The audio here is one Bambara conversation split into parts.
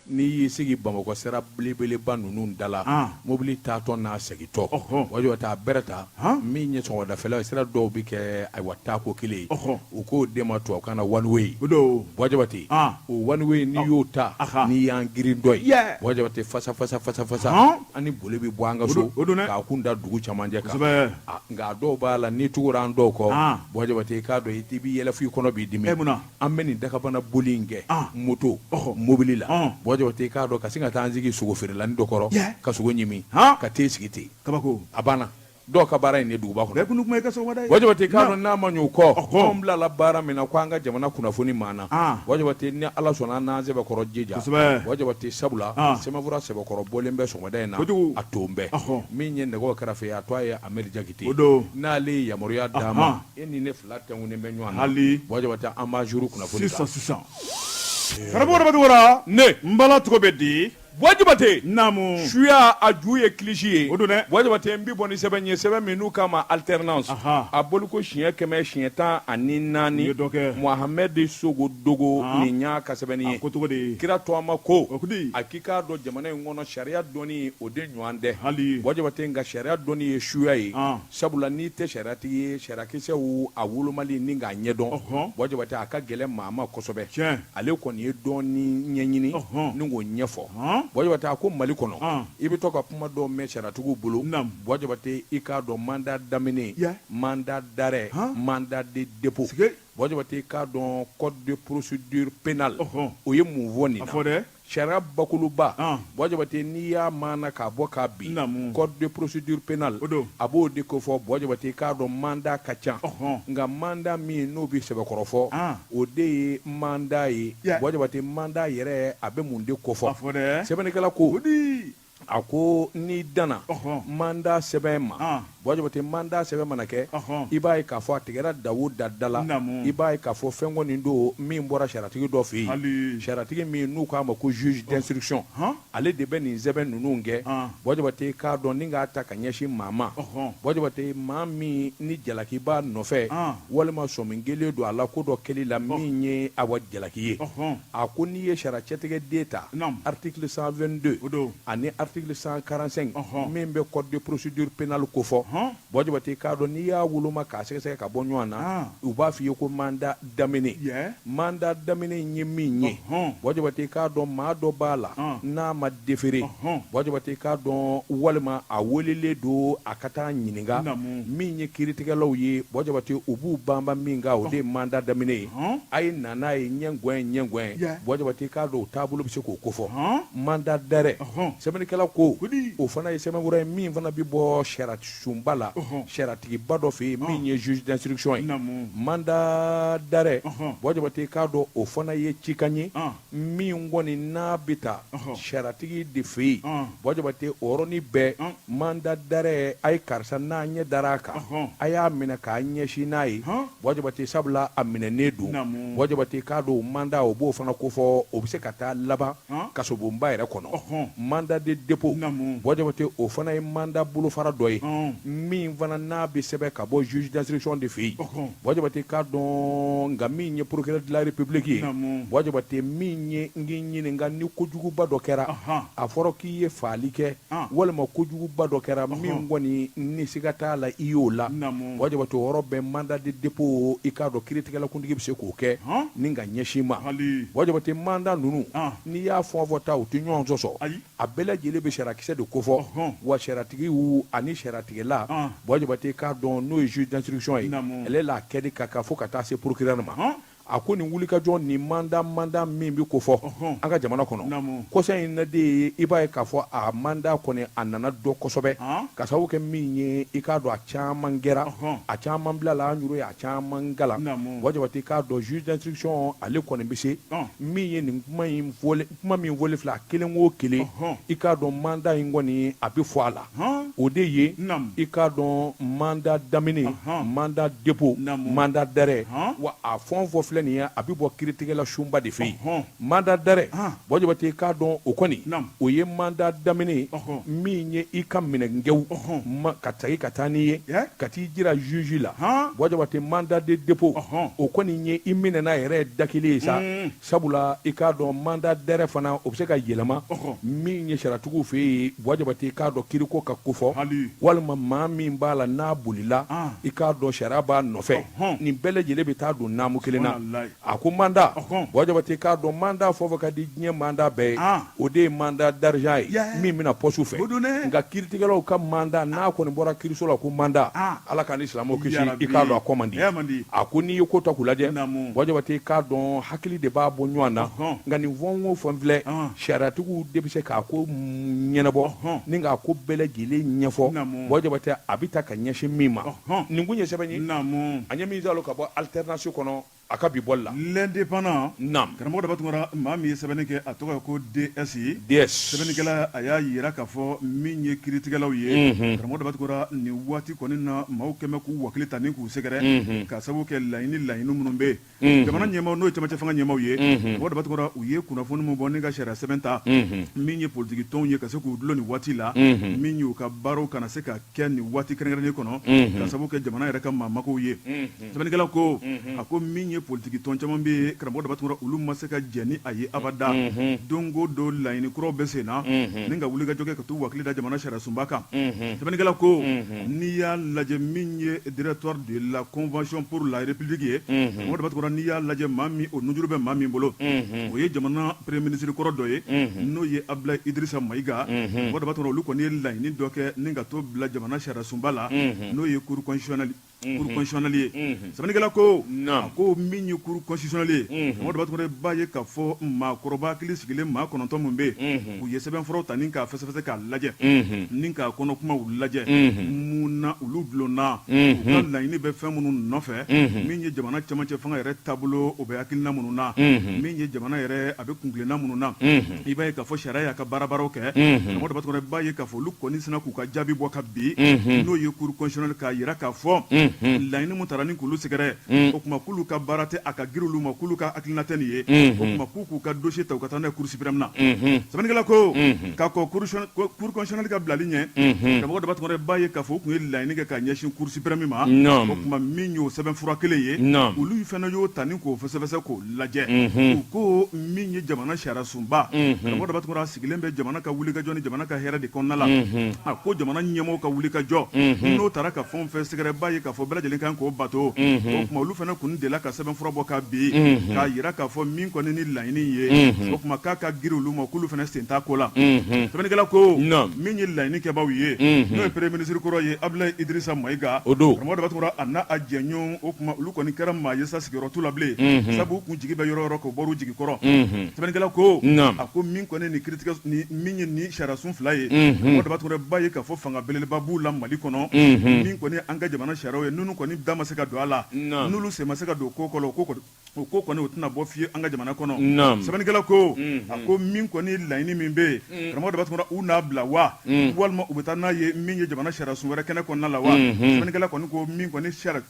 n'i y'i sigi Bamakɔ sira belebeleba ninnu dala mobili taatɔ n'a segintɔ wajɔ taa bɛrɛta min ye sɔgɔmadafɛla sira dɔw bɛ kɛ ayiwa taako kelen ye u k'o de ma tubabukan na one way wajabati o one way n'i y'o ta n'i y'an girin dɔ ye wajabati fasa ani boli bɛ bɔ an ka so k'a kun da dugu camancɛ kan nka dɔw b'a la n'i tugura an dɔw kɔ wajabati k'a dɔn i b'i yɛlɛ f'i kɔnɔ b'i dimi an bɛ nin dakabana boli in kɛ moto mobili la wajabati k'a dɔn ka sin ka taa an sigi sogo feerelanin dɔ kɔrɔ ka sogo ɲimi ka t'e sigi ten kabako a banna dɔw ka baara in ye duguba kɔnɔ wajabati k'a dɔn n'a ma ɲɛ o kɔ anw bilala baara min na ko an ka jamana kunnafoni maana wajabati ni Ala sɔnna n'an sɛbɛkɔrɔ jija wajabati sabula sɛbɛnfura sɛbɛkɔrɔ bɔlen bɛ sɔgɔmada in na a ton bɛɛ min ye nɛgɛw kɛrɛfɛ a to a ye Amɛri Jakite n'ale ye yamaruya d'a ma e ni ne fila tɛnkunnen bɛ ɲɔgɔn na wajabati an b'a jour kunnafoni sisan karamɔgɔ dɔ bɛ dugu la ne n bala cogo bɛ di wajibate namu suya a ju ye kilisi ye o don dɛ wajibate n bi bɔ ni sɛbɛn ye sɛbɛn min n'u k'a ma alternance a boli ko siɲɛ 100 siɲɛ 14 Mohamed Sogo Dogo nin y'a ka sɛbɛnni ye ko cogo di kira to ma ko a k'i k'a dɔn jamana in kɔnɔ sariya dɔnni o de ɲɔgɔn tɛ wajibate nka sariya dɔnni ye suya ye sabula n'i tɛ sariyatigi ye sariyakisɛw a wolomali ni k'a ɲɛdɔn wajibate a ka gɛlɛn maa ma kosɛbɛ ale kɔni ye dɔɔni ɲɛɲini ni k'o ɲɛfɔ wajabate a ko Mali kɔnɔ i bɛ to ka kuma dɔw mɛn sariyatigiw bolo wajabate i k'a dɔn mandat daminɛ mandat d'arrêt mandat de dépôt wajabate i k'a dɔn code de procédure pénale o ye mun fɔ nin na sariya bakuluba wajabate n'i y'a maana k'a bɔ k'a bin code de procédure pénale a b'o de ko fɔ wajabate i k'a dɔn mandat ka ca nka mandat min n'o bɛ sɛbɛkɔrɔ fɔ o de ye mandat ye wajabate mandat yɛrɛ a bɛ mun de ko fɔ sɛbɛnnikɛla ko a ko n'i danna mandat sɛbɛn ma wajabate mandat sɛbɛn mana kɛ i b'a ye k'a fɔ a tigɛra dawu da la i b'a ye k'a fɔ fɛn kɔni don min bɔra sariyatigi dɔ fɛ yen sariyatigi min n'u k'a ma ko juge d'instruction ale de bɛ nin sɛbɛn ninnu kɛ wajabate k'a dɔn ni k'a ta ka ɲɛsin maa ma wajabate maa min ni jalaki b'a nɔfɛ walima sɔmin kelen don a la ko dɔ kɛli la min ye awa jalaki ye a ko n'i ye sariyacɛtigɛden ta article 122 ani article 145 min bɛ code de procédure pénale ko fɔ wajabate k'a dɔn n'i y'a woloma k'a sɛgɛsɛgɛ ka bɔ ɲɔgɔn na u b'a f'i ye ko mandat daminɛ mandat daminɛ in ye min ye wajabate k'a dɔn maa dɔ b'a la n'a ma déféré wajabate k'a dɔn walima a welelen don a ka taa ɲininka min ye kiiritigɛlaw ye wajabate u b'u banban min kan o de ye mandat daminɛ ye a ye na n'a ye ɲɛngwɛn wajabate k'a dɔn o taabolo bɛ se k'o ko fɔ mandat d'arrêt sɛbɛnnikɛla ko o fana ye sɛbɛnfura ye min fana bɛ bɔ sunba la sariyatigiba dɔ fɛ yen min ye juge d'instruction ye mandat d'arrêt wajabate k'a dɔn o fana ye cikan ye min kɔni n'a bɛ ta sariyatigi de fɛ yen wajabate o yɔrɔnin bɛɛ mandat d'arrêt a ye karisa n'a ɲɛ dara a kan a y'a minɛ k'a ɲɛsin n'a ye wajabate sabula a minɛnen don wajabate k'a dɔn o mandat o b'o fana ko fɔ o bɛ se ka taa laban kasobonba yɛrɛ kɔnɔ mandat de dépôt wajabate o fana ye mandat bolofara dɔ ye min fana n'a bɛ sɛbɛn ka bɔ juge d'instruction de fɛ yen wajabate k'a dɔn nka min ye procureur de la république ye wajabate min ye n k'i ɲininka ni kojuguba dɔ kɛra a fɔra k'i ye faali kɛ walima kojuguba dɔ kɛra min kɔni ni siga t'a la i y'o la wajabate o yɔrɔ bɛɛ mandat de dépôt i k'a dɔn kiiritigɛlakuntigi bɛ se k'o kɛ ni ka ɲɛsin ma wajabate mandat ninnu n'i y'a fɔ ta o tɛ ɲɔgɔn sɔsɔ a bɛɛ lajɛlen bɛ sariyakisɛ de ko fɔ wa sariyatigiw ani sariyatigɛla wajabate k'a dɔn n'o ye juge d'instruction ye ale la kɛli ka fɔ ka taa se procureur ma a ko nin wulikajɔ nin mandat min bɛ ko fɔ an ka jamana kɔnɔ kɔsa in na de ye i b'a ye k'a fɔ a mandat kɔni a nana dɔ kosɛbɛ ka sababu kɛ min ye i k'a dɔn a caman kɛra a caman bila la an yɛrɛ ye a caman gala wajabate k'a dɔn juge d'instruction ale kɔni bɛ se min ye nin kuma min fɔli filɛ a kelen o kelen i k'a dɔn mandat in kɔni a bɛ fɔ a la o de ye i k'a dɔn mandat daminɛ mandat dépôt mandat d'arrêt wa a fɛn o fɛn filɛ nin ye a bɛ bɔ kiiritigɛla sunba de fɛ yen mandat d'arrêt Wajabate k'a dɔn o kɔni o ye mandat daminɛ min ye i ka minɛnkɛw ka tagi ka taa n'i ye ka t'i jira juge la Wajabate mandat de dépôt o kɔni ye i minɛna yɛrɛ dakili ye sa sabula i k'a dɔn mandat d'arrêt fana o bɛ se ka yɛlɛma min ye sariyatigiw fɛ yen Wajabate k'a dɔn kiiriko ka kofɔ walima maa min b'a la n'a bolila i k'a dɔn sariya b'a nɔfɛ nin bɛɛ lajɛlen bɛ taa don naamu kelen na a ko mandat Wajabate k'a dɔn mandat fɔ fɔ ka di diɲɛ mandat bɛɛ ye o de ye mandat d'argent ye min bɛna poche fɛ nka kiiritigɛlaw ka mandat n'a kɔni bɔra kiiriso la ko mandat ala ka ni silamɛw kisi i k'a dɔn a kɔ man di a ko n'i ye ko ta k'u lajɛ Wajabate k'a dɔn hakili de b'a bɔ ɲɔgɔn na nka nin fɛn o fɛn filɛ sariyatigiw de bɛ se k'a ko ɲɛnabɔ ni k'a ko bɛɛ lajɛlen ɲɛfɔ Wajabate a bɛ ta ka ɲɛsin min ma nin kun ye sɛbɛn ye a ɲɛ min t'a la ka bɔ alternance kɔnɔ a ka bi bɔli la l'indépendant karamɔgɔ dɔ b'a tun kɔrɔ maa min ye sɛbɛnni kɛ a tɔgɔ ye ko DS ye sɛbɛnnikɛla a y'a yira k'a fɔ min ye kiiritigɛlaw ye karamɔgɔ dɔ b'a tun kɔrɔ nin waati kɔni na maaw kɛmɛ k'u wakili ta ni k'u sɛgɛrɛ ka sababu kɛ laɲini minnu bɛ yen jamana ɲɛmaaw n'o ye cɛmancɛ fanga ɲɛmaaw ye karamɔgɔ dɔ b'a tun kɔrɔ u ye kunnafoni min bɔ ni ka sariya sɛbɛn ta min ye politiki tɔnw ye ka se k'u dulon nin waati la min y'u ka baaraw kana se ka kɛ nin waati kɛrɛnkɛrɛnnen kɔnɔ ka sababu kɛ jamana yɛrɛ ka maamakaw ye sɛbɛnnikɛla ko a ko min ye politiki tɔn caman bɛ yen karamɔgɔ dɔ b'a tun kɔrɔ olu ma se ka jɛ ni a ye abada don o don laɲini kuraw bɛ sen na ni ka wuli ka jɔ kɛ ka t'u wakili da jamana sariya sunba kan sɛbɛnnikɛla ko n'i y'a lajɛ min ye directoire de la convention pour la république ye karamɔgɔ dɔ b'a tun kɔrɔ n'i y'a lajɛ maa min o nujuru bɛ maa min bolo o ye jamana premier ministre kɔrɔ dɔ ye n'o ye Abdoulaye Idrissa Maïga karamɔgɔ dɔ b'a tun kɔrɔ olu kɔni ye laɲini dɔ kɛ ni ka t'o bila jamana sariya sunba la n'o ye cour constitutionnelle ye sɛbɛnnikɛla ko a ko min ye cour constitutionnelle ye karamɔgɔ dɔ b'a tun kɔrɔ i b'a ye k'a fɔ maakɔrɔba hakili sigilen maa 9 min bɛ yen u ye sɛbɛnfuraw ta ni k'a fɛsɛfɛsɛ k'a lajɛ ni k'a kɔnɔ kumaw lajɛ mun na olu dulonna u ka laɲini bɛ fɛn minnu nɔfɛ min ye jamana cɛmancɛ fanga yɛrɛ taabolo o bɛ hakilina minnu na min ye jamana yɛrɛ a bɛ kuntilenna minnu na i b'a ye k'a fɔ sariya y'a ka baaraw kɛ karamɔgɔ dɔ b'a tun kɔrɔ i b'a ye k'a fɔ olu kɔni sina k'u ka jaabi bɔ ka bin n'o ye cour constitutionnelle k'a yira k'a fɔ laɲini mun taara ni k'olu sɛgɛrɛ o tuma k'olu ka baara tɛ a ka girin olu ma k'olu ka hakilina tɛ nin ye o tuma k'u ka dossier ta u ka taa n'a ye cour suprême na sɛbɛnnikɛla ko k'a kɔ cour constitutionnelle ka bilali ɲɛ karamɔgɔ dɔ b'a tun kɔrɔ i b'a ye k'a fɔ u tun ye laɲini kɛ ka ɲɛsin cour suprême ma o tuma min y'o sɛbɛnfura kelen ye olu fana y'o ta ni k'o fɛsɛfɛsɛ k'o lajɛ u ko min ye jamana sariya sunba karamɔgɔ dɔ b'a tun kɔrɔ a sigilen bɛ jamana ka wulikajɔ ni jamana ka hɛrɛ de kɔnɔna la a ko jamana ɲɛmɔgɔw ka wulikajɔ n'o taara ka fɛn o fɛn sɛgɛrɛ b'a ye k'a fɔ bɛɛ lajɛlen kan k'o bato o tuma olu fana kun delila ka sɛbɛnfura bɔ ka bin k'a yira k'a fɔ min kɔni ni laɲini ye o tuma k'a ka girin olu ma k'olu fana sen t'a ko la sɛbɛnnikɛla ko min ye laɲini kɛbaaw ye n'o ye premier ministre kɔrɔ ye Abdoulaye Idrissa Maïga karamɔgɔ dɔ b'a tun kɔrɔ a n'a a jɛɲɔgɔn o tuma olu kɔni kɛra maa ye sa sigiyɔrɔ t'u la bilen sabu u kun jigi bɛ yɔrɔ yɔrɔ k'o bɔr'u jigi kɔrɔ sɛbɛnnikɛla ko a ko min kɔni ni kiiritigɛ min ye ni sariya sun 2 ye karamɔgɔ dɔ b'a tun kɔrɔ i b'a ye k'a fɔ fanga belebeleba b'u la Mali kɔnɔ min kɔni an ka jamana sariyaw ye n'olu kɔni da ma se ka don a la n'olu sen ma se ka don ko kɔnɔ o ko kɔni o tɛna bɔ fiye an ka jamana kɔnɔ sɛbɛnnikɛla ko a ko min kɔni laɲini min bɛ yen karamɔgɔ dɔ b'a tun kɔrɔ u n'a bila wa walima u bɛ taa n'a ye min ye jamana sariya sun wɛrɛ kɛnɛ kɔnɔna la wa sɛbɛnnikɛla kɔni ko min kɔni sariya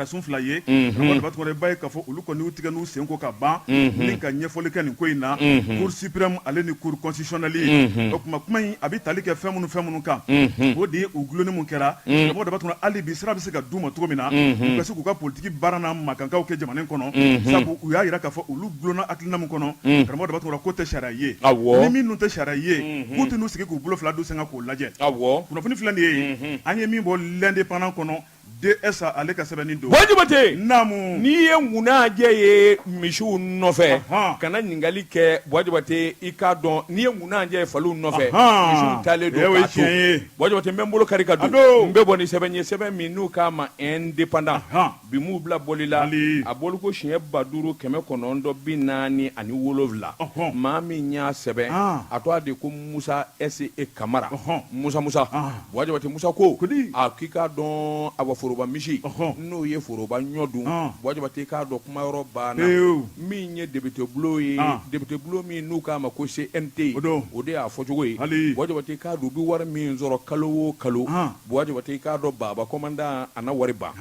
sun 2 ye karamɔgɔ dɔ b'a tun kɔrɔ i b'a ye k'a fɔ olu kɔni y'u tigɛ n'u sen ko ka ban ni ka ɲɛfɔli kɛ nin ko in na cour suprême ale ni cour constitutionnelle ye o tuma kuma in a bɛ tali kɛ fɛn minnu kan o de ye u gulonni mun kɛra karamɔgɔ dɔ b'a tun kɔrɔ hali bi sira bɛ se ka d'u ma cogo min na u ka se k'u ka politiki baara n'a makankaw kɛ jamana in kɔnɔ sabu u y'a yira k'a fɔ olu gulonna hakilina min kɔnɔ karamɔgɔ dɔ b'a tun kɔrɔ ko tɛ sariya ye ni min dun tɛ sariya ye k'u tɛ n'u sigi k'u bolo 2 d'u sen kan k'o lajɛ kunnafoni filɛ nin ye an ye min bɔ l'indépendant kɔnɔ DS ale ka sɛbɛnni don Wajabate naamu n'i ye ŋunajɛ ye misiw nɔfɛ kana ɲininkali kɛ Wajabate i k'a dɔn n'i ye ŋunajɛ ye faliw nɔfɛ misiw taalen don k'a to Wajabate n bɛ n bolo kari ka don n bɛ bɔ ni sɛbɛn ye sɛbɛn min n'u k'a ma indépendant bi m'u bila bɔli la a bɔli ko siɲɛ 5947 maa min y'a sɛbɛn a tɔgɔ de ko Musa S.E. Kamara Musa Wajabate Musa ko a k'i k'a dɔn a foroba misi n'o ye foroba ɲɔ dun wajibati k'a dɔn kuma yɔrɔ banna min ye député bulon ye député bulon min n'u k'a ma ko CNT o de y'a fɔcogo ye wajibati k'a dɔn u bɛ wari min sɔrɔ kalo o kalo wajibati k'a dɔn baba commandant a na wari ban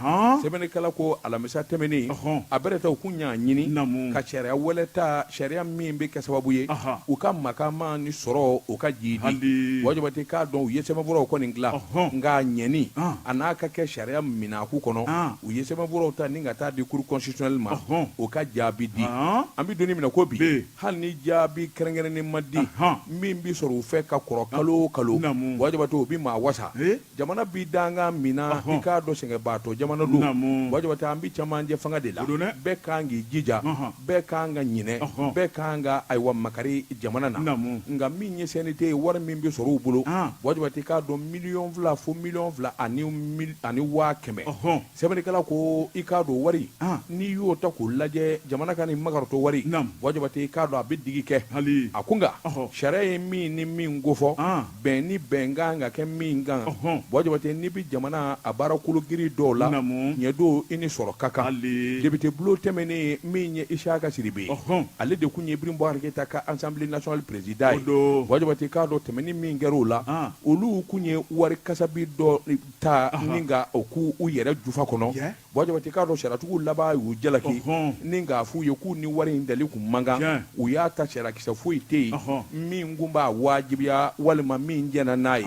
sɛbɛnnikɛla ko alamisa tɛmɛnen a bɛrɛ ta u kun y'a ɲini ka sariya wɛlɛ ta sariya min bɛ kɛ sababu ye u ka makama ni sɔrɔ u ka jidi wajibati k'a dɔn u ye sɛbɛnfuraw kɔni dilan nka ɲɛni a n'a ka kɛ sariya minɛku kɔnɔ u ye sɛbɛnfuraw ta ni ka taa di cour constitutionnelle ma o ka jaabi di an bɛ donni minɛ ko bi hali ni jaabi kɛrɛnkɛrɛnnen ma di min bi sɔrɔ u fɛ ka kɔrɔ kalo o kalo wajibati o bi maa wasa jamana bi danga mina i k'a dɔn sɛgɛnbaatɔ jamana don wajibati an bi camancɛ fanga de la bɛɛ kan k'i jija bɛɛ kan ka ɲinɛ bɛɛ kan ka ayiwa makari jamana na nka min ye CNT ye wari min bi sɔrɔ u bolo wajibati k'a dɔn miliyɔn 2 fo miliyɔn 2 ani 100,000 sɛbɛnnikɛla ko i k'a dɔn wari n'i y'o ta k'o lajɛ jamana ka nin makarotɔ wari wajibati k'a dɔn a bɛ digi kɛ a ko nka sariya ye min ni min kofɔ bɛn ni bɛn kan ka kɛ min kan wajibati n'i bi jamana a baarakolo giri dɔw la ɲɛ don i ni sɔrɔ ka kan député bulon tɛmɛnen min ye Isaka Siribe ale de kun ye Ibrahim Boubacar Keïta ka Assemblée nationale président ye wajibati k'a dɔn tɛmɛni min kɛra o la olu kun ye wari kasabi dɔ ta ni ka o k'u yɛrɛ jufa kɔnɔ wajibati k'a dɔn sariyatigiw laban y'u jalaki ni k'a f'u ye k'u ni wari in dali kun man kan u y'a ta sariyakisɛ foyi tɛ yen min kun b'a wajibiya walima min jɛna n'a ye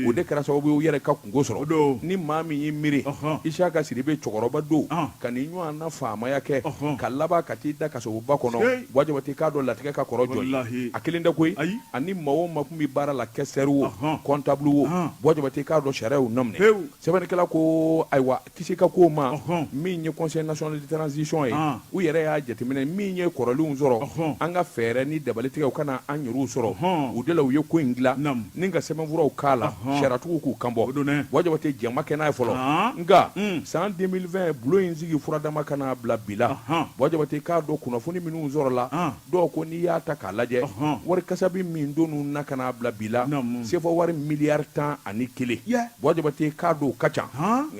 o de kɛra sababu ye u yɛrɛ ka kungo sɔrɔ ni maa min y'i miiri Isaka Siribe cɛkɔrɔba don ka nin ɲɔgɔn na faamaya kɛ ka laban ka t'i da kasoba kɔnɔ wajibati k'a dɔn latigɛ ka kɔrɔ jɔn a kelen tɛ koyi ani maa o maa kun bɛ baara la kɛsɛri o comptable o wajibati k'a dɔn sariyaw nɔminɛ sɛbɛnnikɛla ko ayiwa kisi ka ko ma min ye conseil national de transition ye u yɛrɛ y'a jateminɛ min ye kɔrɔlenw sɔrɔ an ka fɛɛrɛ ni dabalitigɛ u kana an yɛrɛw sɔrɔ u de la u ye ko in dilan ni ka sɛbɛnfuraw k'a la sariyatigiw k'u kanbɔ wajibati jɛma kɛ n'a ye fɔlɔ nka san 2020 bulon in sigi furadama kana bila bi la wajibati k'a dɔn kunnafoni minnu sɔrɔ la dɔw ko n'i y'a ta k'a lajɛ wari kasabi min donu na kana bila bi la sefɔ wari miliyari 11 wajibati k'a dɔn o ka ca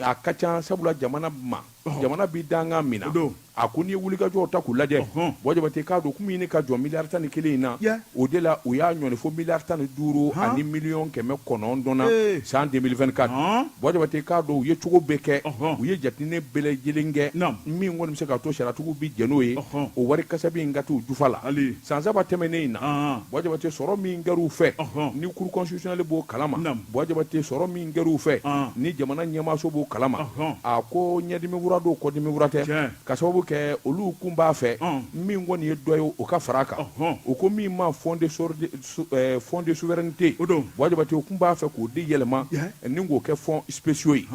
a ka ca sabula jamana ma jamana bi danga mina a ko n'i ye wulikajɔw ta k'u lajɛ wajibati k'a dɔn komi ɲini ka jɔ miliyari 11 in na o de la u y'a ɲɔni fo miliyari 15 ani miliyɔn 900 na san 2024 wajibati k'a dɔn u ye cogo bɛɛ kɛ u ye jateminɛ bɛɛ lajɛlen kɛ min kɔni bɛ se ka to sariyatigiw bi jɛn n'o ye o wari kasabi in ka t'u jufa la san 3 tɛmɛnen in na wajibati sɔrɔ min kɛra u fɛ ni cour constitutionnelle b'o kalama wajibati sɔrɔ min kɛra u fɛ ni jamana ɲɛmaaso b'o kalama a ko ɲɛdimi wura don kɔdimi wura tɛ ka sababu kɛ olu kun b'a fɛ min kɔni ye dɔ ye o ka fara a kan o ko min ma fond de souveraineté wajibati o kun b'a fɛ k'o di yɛlɛma ni k'o kɛ fond spéciaux ye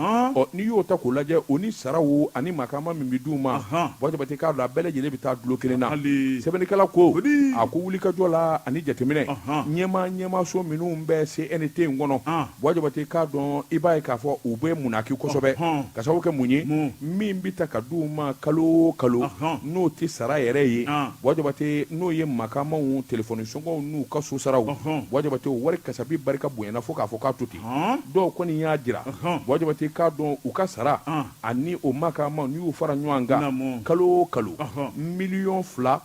n'i y'o ta k'o lajɛ o ni saraw ani makama min bɛ d'u ma wajibati k'a dɔn a bɛɛ lajɛlen bɛ taa dulo kelen na sɛbɛnnikɛla ko a ko wulikajɔ la ani jateminɛ ɲɛmaaso minnu bɛ CNT in kɔnɔ wajibati k'a dɔn i b'a ye k'a fɔ u bɛ munaki kosɛbɛ ka sababu kɛ mun ye min bɛ ta ka d'u ma kalo o kalo n'o tɛ sara yɛrɛ ye wajibati n'o ye makamaw telefɔni sɔngɔw n'u ka so saraw wajibati o wari kasabi barika bonyana fo k'a fɔ k'a to ten dɔw kɔni y'a jira wajibati k'a dɔn u ka sara ani o makamaw n'i y'u fara ɲɔgɔn kan kalo o kalo miliyɔn 2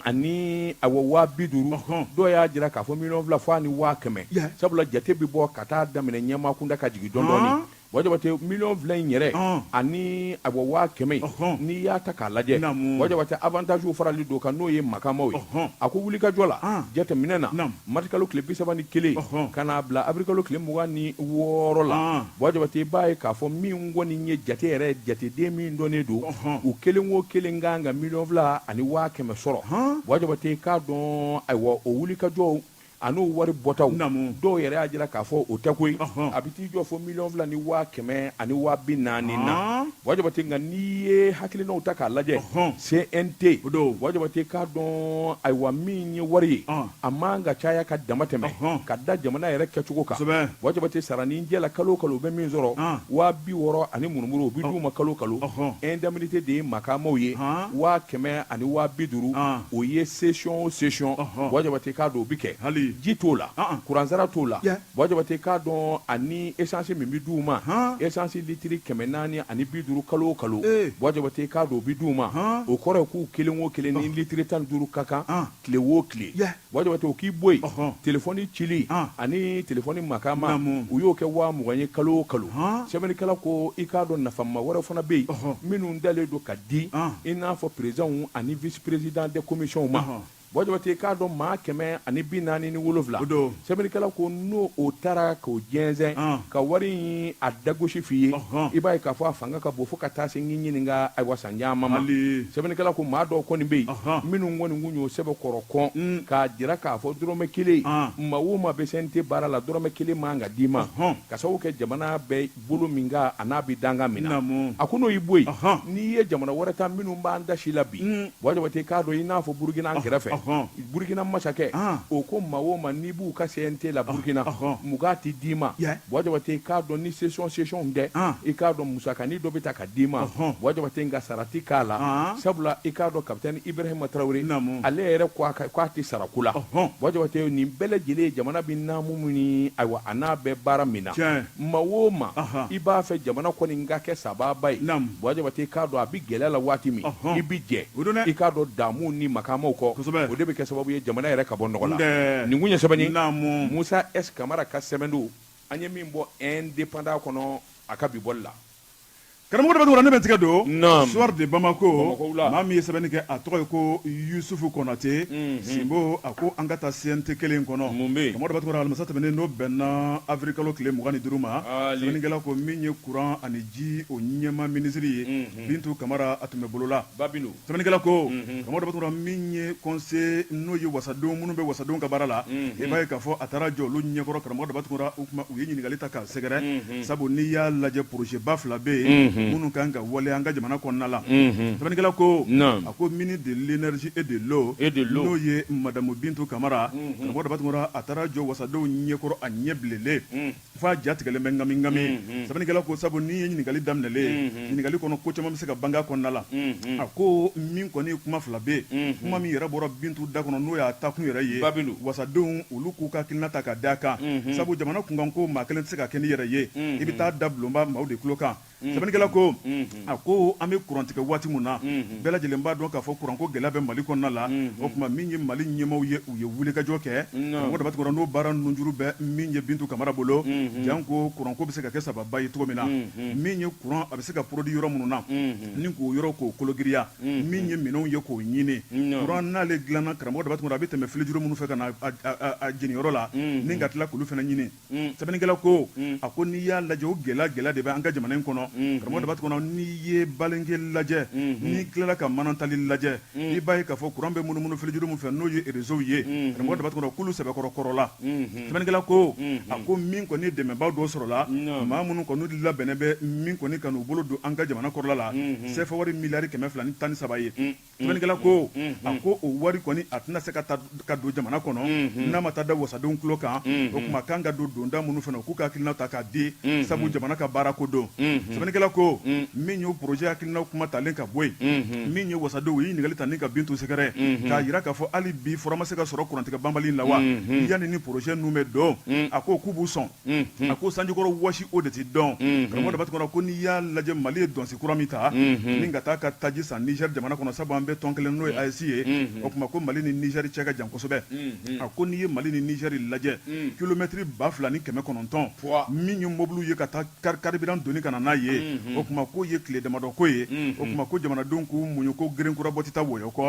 ani awa 50 dɔw y'a jira k'a fɔ miliyɔn 2 fo ani 100,000 sabula jate bɛ bɔ ka taa daminɛ ɲɛmaa kunda ka jigin dɔɔni wajibati miliyɔn 2 in yɛrɛ ani awa 100,000 n'i y'a ta k'a lajɛ wajibati avantage farali don kan n'o ye makamaw ye a ko wulikajɔ la jateminɛ na marikalo tile 31 ka n'a bila abrikalo tile 26 la wajibati i b'a ye k'a fɔ min kɔni ye jate yɛrɛ jateden min dɔnnen don u kelen o kelen kan ka miliyɔn 2 ani 100,000 sɔrɔ wajibati k'a dɔn ayiwa o wulikajɔw a n'o wari bɔtaw dɔw yɛrɛ y'a jira k'a fɔ o tɛ koyi a bɛ t'i jɔ fo miliyɔn 2 ni 100,000 ani 40,000 na wajibati nka n'i ye hakilinaw ta k'a lajɛ CNT wajibati k'a dɔn ayiwa min ye wari ye a man ka caya ka dama tɛmɛ ka da jamana yɛrɛ kɛcogo kan wajibati sara ni jɛla kalo o kalo u bɛ min sɔrɔ 60,000 ani murumuru o bɛ d'u ma kalo o kalo indemnité de ye makamaw ye 100,000 ani 50,000 o ye session o session wajibati k'a dɔn o bɛ kɛ ji t'o la kuransara t'o la wajabate k'a dɔn ani essence min bi d'u ma essence litiri 400 ani 50 kalo o kalo wajabate k'a dɔn o bi d'u ma o kɔrɔ ye k'u kelen o kelen ni litiri 15 ka kan tile o tile wajabate o k'i bɔ yen telefɔni cili ani telefɔni makama u y'o kɛ 20 ye kalo o kalo sɛbɛnnikɛla ko i k'a dɔn nafama wɛrɛ fana bɛ yen minnu dalen don ka di i n'a fɔ présidents ani vice président des commissions ma wajabate k'a dɔn maa 447 sɛbɛnnikɛla ko n'o o taara k'o jɛnsɛn ka wari in a dagosi f'i ye i b'a ye k'a fɔ a fanga ka bon fo ka taa se n ɲininka ayiwa san caman ma sɛbɛnnikɛla ko maa dɔw kɔni bɛ yen minnu kɔni kun y'o sɛbɛn kɔrɔ kɔn k'a jira k'a fɔ dɔrɔmɛ kelen maa o maa bɛ CNT baara la dɔrɔmɛ kelen man ka d'i ma ka sababu kɛ jamana bɛ bolo min kan a n'a bɛ danga min na a ko n'o y'i bɔ yen n'i ye jamana wɛrɛ ta minnu b'an dasi la bi wajabate k'a dɔn i n'a fɔ Burukina an kɛrɛfɛ Burukina masakɛ o ko maa o maa n'i b'u ka CNT la Burukina muga ti d'i ma wajabate k'a dɔn ni session tɛ i k'a dɔn musakanin dɔ bɛ ta ka d'i ma wajabate nka sarati k'a la sabula i k'a dɔn kapitɛni Ibrahima Traoré ale yɛrɛ k'a tɛ sarako la wajabate nin bɛɛ lajɛlen ye jamana bɛ naamu min ni ayiwa a n'a bɛ baara min na maa o maa i b'a fɛ jamana kɔni ka kɛ sababa ye wajabate k'a dɔn a bɛ gɛlɛya la waati min i bɛ jɛ i k'a dɔn damu ni makamaw kɔ o de bɛ kɛ sababu ye jamana yɛrɛ ka bɔ nɔgɔ la nin kun ye sɛbɛnni Musa S Kamara ka sɛbɛndu an ye min bɔ indépendant kɔnɔ a ka bi bɔli la karamɔgɔ dɔ bɛ ne bɛ tigɛ don soir de Bamako maa min ye sɛbɛnni kɛ a tɔgɔ ye ko Yusufu Konate Simbo a ko an ka taa CNT kelen kɔnɔ karamɔgɔ dɔ bɛ alamisa tɛmɛnen n'o bɛnna avril kalo tile 25 ma sɛbɛnnikɛla ko min ye courant ani ji o ɲɛma minisiri ye Bintu Kamara a tun bɛ bolo la sɛbɛnnikɛla ko karamɔgɔ dɔ bɛ min ye conseil n'o ye wasadenw minnu bɛ wasadenw ka baara la i b'a ye k'a fɔ a taara jɔ olu ɲɛkɔrɔ karamɔgɔ dɔ bɛ u ye ɲininkali ta k'a sɛgɛrɛ sabu n'i y'a lajɛ projet ba 2 bɛ yen minnu kan ka wale an ka jamana kɔnɔna la sɛbɛnnikɛla ko a ko ministre de l'énergie et de l'eau n'o ye madamu Bintu Kamara karamɔgɔ dɔ bɛ a taara jɔ wasadenw ɲɛkɔrɔ a ɲɛ bilelen f'a ja tigɛlen bɛ ngami sɛbɛnnikɛla ko sabu n'i ye ɲininkali daminɛlen ɲininkali kɔnɔ ko caman bɛ se ka banga kɔnɔna la a ko min kɔni kuma 2 bɛ yen kuma min yɛrɛ bɔra Bintu da kɔnɔ n'o y'a ta kun yɛrɛ ye wasadenw olu k'u ka hakilina ta ka d'a kan sabu jamana kunkan ko maa kelen tɛ se ka kɛ ni yɛrɛ ye i bɛ taa da bulonba maaw de tulo kan sɛbɛnnikɛla ko a ko an bɛ courant tigɛ waati min na bɛɛ lajɛlen b'a dɔn k'a fɔ courant ko gɛlɛya bɛ Mali kɔnɔna la o tuma min ye Mali ɲɛmaaw ye u ye wulikajɔ kɛ karamɔgɔ dɔ bɛ n'o baara ninnu bɛ min ye Bintu Kamara bolo jan ko courant ko bɛ se ka kɛ sababa ye cogo min na min ye courant a bɛ se ka produit yɔrɔ minnu na ni k'o yɔrɔ k'o kologiriya min ye minɛnw ye k'o ɲini courant n'ale dilanna karamɔgɔ dɔ bɛ a bɛ tɛmɛ filijuru minnu fɛ ka na a jeniyɔrɔ la ni ka tila k'olu fana ɲini sɛbɛnnikɛla ko a ko n'i y'a lajɛ o gɛlɛya de bɛ an ka jamana in kɔnɔ karamɔgɔ dɔ b'a kɔnɔ n'i ye balenkɛ lajɛ n'i tilala ka manantali lajɛ i b'a ye k'a fɔ courant bɛ munumunu filijuru min fɛ n'o ye réseau ye karamɔgɔ dɔ b'a kɔnɔ k'olu sɛbɛkɔrɔ kɔrɔla sɛbɛnnikɛla ko a ko min kɔni ye dɛmɛbaaw dɔ sɔrɔla maa minnu kɔni labɛnnen bɛ min kɔni ka n'u bolo don an ka jamana kɔrɔla la CFA wari miliyari 213 ye sɛbɛnnikɛla ko a ko o wari kɔni a tɛna se ka don jamana kɔnɔ n'a ma taa da wasadenw tulo kan o tuma kan ka don donda minnu fana k'u ka hakilina ta k'a di sabu jamana ka baara ko don sɛbɛnnikɛla ko min y'o projet hakilinaw kuma talen ka bɔ yen min ye wasadenw ye ɲininkali ta ni ka Bintu sɛgɛrɛ k'a jira k'a fɔ hali bi fɔra ma se ka sɔrɔ kurantigɛ banbali la wa yanni ni projet ninnu bɛ dɔn a ko k'u b'u sɔn a ko sanjikɔrɔ wɔsi o de tɛ dɔn karamɔgɔ dɔ b'a kɔnɔ ko n'i y'a lajɛ Mali ye dɔnsi kura min ta ni ka taa ka taji san Niger jamana kɔnɔ sabu an bɛ tɔn kelen n'o ye AES ye o tuma ko Mali ni Niger cɛ ka jan kosɛbɛ a ko n'i ye Mali ni Niger lajɛ kilomɛtiri 2900 min ye mobiliw ye ka taa carburant donni ka na n'a ye o tuma ko ye tile damadɔ ko ye o tuma ko jamanadenw k'u muɲu ko gerenkura bɔ tɛ taa wɔyɔ kɔ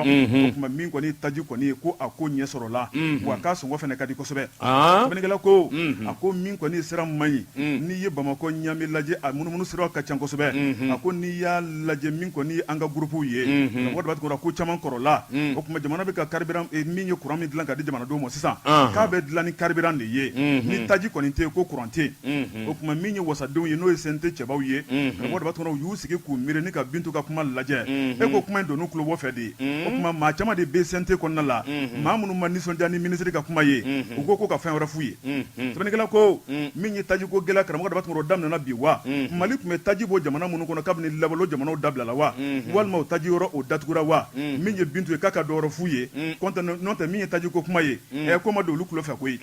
o tuma min kɔni taji kɔni ye ko a ko ɲɛ sɔrɔla wa k'a sɔngɔ fana ka di kosɛbɛ sɛbɛnnikɛla ko a ko min kɔni sira man ɲi n'i ye Bamakɔ Ɲame lajɛ a munumunu siraw ka ca kosɛbɛ a ko n'i y'a lajɛ min kɔni an ka groupew ye mɔgɔ dɔ b'a tɔgɔ ko caman kɔrɔla o tuma jamana bɛ ka carburant min ye courant min dilan ka di jamanadenw ma sisan k'a bɛ dilan ni carburant de ye ni taji kɔni tɛ yen ko courant tɛ yen o tuma min ye wasadenw ye n'o ye CNT cɛbaw ye karamɔgɔ de b'a tɔgɔ u y'u sigi k'u miiri ni ka Bintu ka kuma lajɛ e ko kuma in donn'u tulo bɔ fɛ de o kuma maa caman de bɛ CNT kɔnɔna la maa minnu ma nisɔndiya ni minisiri ka kuma ye u ko ka fɛn wɛrɛ f'u ye sɛbɛnnikɛla ko min ye taji ko gɛlɛya karamɔgɔ de b'a tɔgɔ o daminɛna bi wa Mali tun bɛ taji bɔ jamana minnu kɔnɔ kabini labalo jamanaw dabila la wa walima o taji yɔrɔ o datugura wa min ye Bintu ye k'a ka dɔ wɛrɛ f'u ye n'o tɛ min ye taji ko kuma ye ko ma don olu tulo fɛ koyi